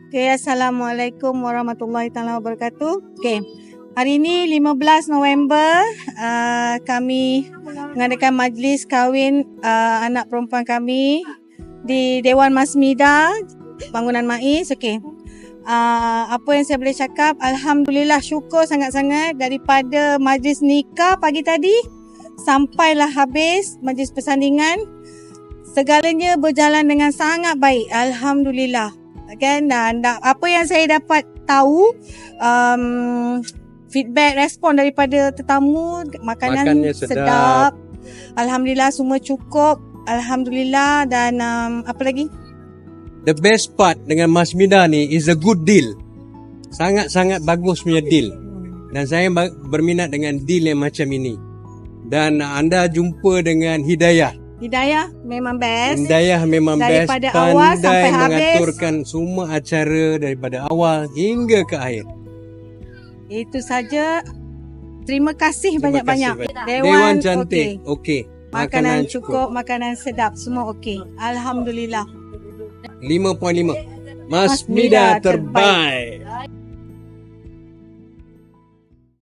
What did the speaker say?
Okay, Assalamualaikum warahmatullahi taala wabarakatuh. Okay, hari ini 15 November, kami mengadakan majlis kahwin anak perempuan kami di Dewan Masmida, Bangunan MAIS. Okay, apa yang saya boleh cakap, Alhamdulillah, syukur sangat-sangat daripada majlis nikah pagi tadi sampailah habis majlis persandingan. Segalanya berjalan dengan sangat baik, Alhamdulillah. Kan, dan apa yang saya dapat tahu, feedback, respon daripada tetamu, makanan sedap. Alhamdulillah, semua cukup. Alhamdulillah. Dan apa lagi? The best part dengan Masmida ni is a good deal. Sangat-sangat bagus punya deal. Dan saya berminat dengan deal yang macam ini. Dan anda jumpa dengan Hidayah. Hidayah memang best. Hidayah memang daripada best. Awal sampai Pandai habis. mengaturkan semua acara daripada awal hingga ke akhir. Itu saja. Terima kasih Terima banyak-banyak. kasih. Dewan cantik. Okey. Makanan cukup, makanan sedap, semua okey. Alhamdulillah. 5.5. Masmida terbaik.